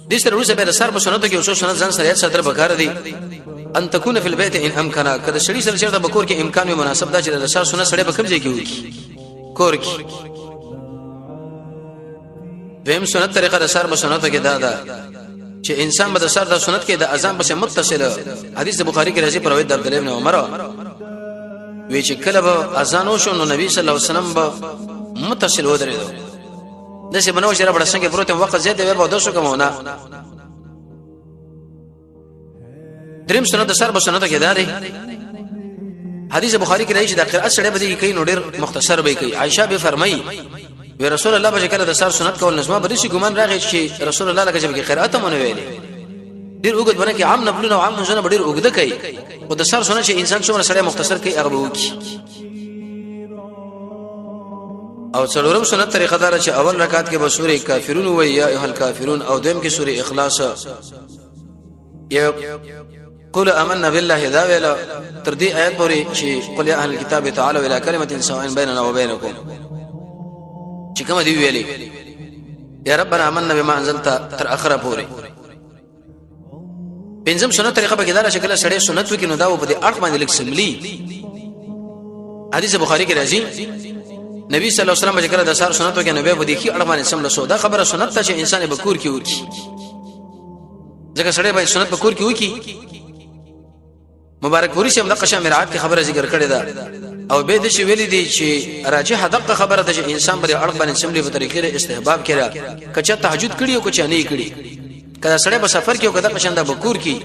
دې سره روزه به سر په سنتو کې او سنت ځان سره ساتل پکار دي ان تكون في البيت ان امكن کله شړی سره چرته بکور کې امکان وي مناسب دا چې د سر سنت سره به کوم ځای کې وي کور کې دیم سنت طریقه د سر په سنتو کې دا ده چې انسان به د سر د سنت کې د اذان په متصل حدیث بخاری کې راځي پر روایت د عبد الله بن عمر وی چې کله به اذان وشو نو نبی صلی الله علیه وسلم به متصل ودرېدو دسه بنو شره بڑا څنګه پروت وخت زیات ور به دوسو کومونه دریم سنت د سر په سنتو کې داري حدیث بخاری کې راځي چې د قرأت سره به کې نو ډېر مختصر به کوي عائشہ به فرمایي وی رسول الله به کله د سر سنت کول نظم به شي ګمان راغی چې رسول الله لکه چې قرأت مونږ ویلي ډېر وګد باندې کې عام نفلونه او عام منځونه ډېر وګد کوي او د سر سنت چې انسان څومره سره مختصر کوي هغه وکي او څلورم سنت طریقه دار چې اول رکعت کې به سورې کافرون وای یا ایه الکافرون او دویم کې سورې اخلاص یا قل آمنا بالله دا ویلا تر دې آیت پورې چې قل یا اهل الكتاب تعالوا الى كلمه سواء بيننا وبينكم چې کوم دی ویلي یا ربنا آمنا بما انزلت تر اخره پورې پنځم سنت طریقه به کېدار شکل سړی سنت وکینو دا په دې اړه باندې لیک سملی حدیث بخاری کې راځي نبی صلی الله علیه وسلم چې کله د سار سنت وکینو به دې کې اړه باندې سمله سو دا خبره سنت ته چې انسان به کور کې وکی ځکه سړی به سنت په کور کې وکی مبارک پوری شه مدقه شامرات کی خبره ذکر کړی دا او به د شی ویل دي چې راجح دقه خبره ده چې انسان پر اړه باندې سملی په طریقې استحباب کړه کچا تهجد کړي او کچا نه کړي کله سړی په سفر کې او کله قشنده بکور کې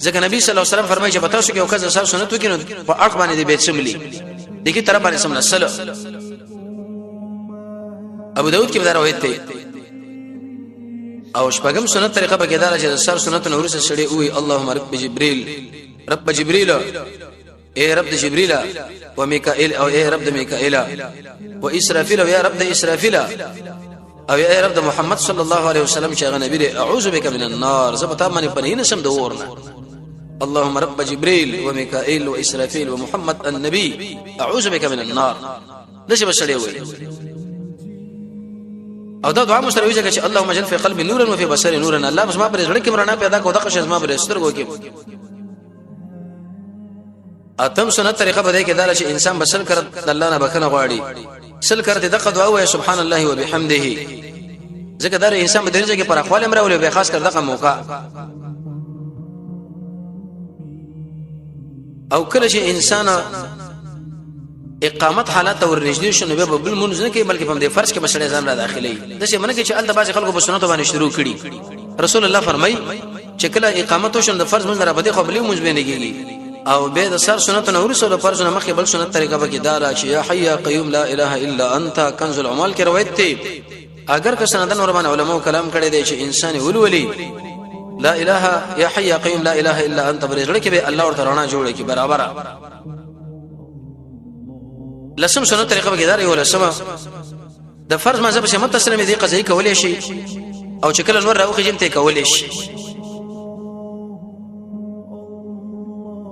ځکه نبی صلی الله علیه وسلم فرمایي چې پتاسو کې او کله سار سنت وکینو په اړه باندې د بیت سملی دغه طرف باندې سمله سلام ابو داود کې روایت ده او شپږم سنت طریقه به کېدار چې د سار سنت نور سره شړې وي اللهم رب جبريل اے رب جبريل و میکائیل او اے رب میکائیل و اسرافیل او یا رب اسرافیل او اے رب محمد صلی الله علیه وسلم چې نبی اعوذ بک من النار زبتا من پنین سم دورنا اللهم رب جبريل و میکائیل و اسرافیل و محمد النبي اعوذ بک من النار دشه بسړې وي او دا دعا مستر ویږي چې اللهم اجعل في قلبي نورا وفي بصري نورا الله بس ما پر زړه کې مرنا پیدا کو دغه شزما پر سترګو کې اتم سنت طریقه به کې دا چې انسان بسل کړ الله نه بخنه غواړي سل کړ دغه دعا وای سبحان الله وبحمده ځکه دا انسان به درجه کې پر اخوال امرول به خاص کړ دغه موقع او کله چې انسان اقامت حالت او رجدي شنو به بل منځ نه کې بلکې په دې فرض کې مسله ځان را داخلي د څه منه کې چې الله باز خلکو په سنت باندې شروع کړي رسول الله فرمای چې کله اقامت شنو د فرض منځ را بده قبلي منځ باندې کېږي او به د سر سنت نور سره فرض نه مخې بل سنت طریقه به کې دارا چې یا حي یا قیوم لا اله الا انت کنز العمال کې روایت دی اگر که سندن ور باندې علماء کلام کړي دي چې انسان ولولي لا اله یا حي یا قیوم لا اله الا انت برېړه کې به الله ورته رڼا جوړه کې برابر لسم سنت طریقه به کې دارا یو لسم د فرض مذهب څخه متصل مې دي قضایي کولې شي او چې کله نور راوخې جمته کولې شي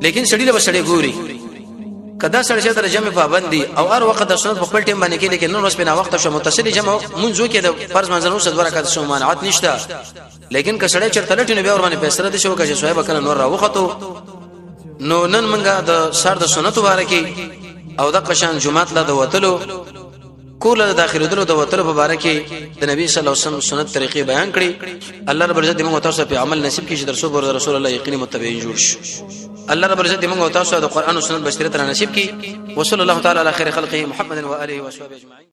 لیکن سړی له سړی ګوري کدا سړی چې تر جمع پابندي او هر وخت د سنت په خپل ټیم باندې کې لیکن نو اوس په نا وخت شو متصل جمع منځو کې د فرض منځنو صد ورکات شو مانعات نشته لیکن که سړی چرته لټنه به ور باندې فیصله دي شو چې صاحب کله نور راوخته نو نن منګه د سر د سنت مبارکي او د قشان جمعات لا د وتلو کول د داخلو د وتلو په اړه کې د نبی صلی الله علیه وسلم سنت طریقې بیان کړي الله رب عزت موږ تاسو په عمل نصیب کړي چې درسو پر رسول الله یقیني متبعين جوړ شي الله رب عزت موږ تاسو د قران او سنت بشریت نصیب کړي وصلی الله تعالی علی خیر خلقه محمد و اله و صحبه اجمعین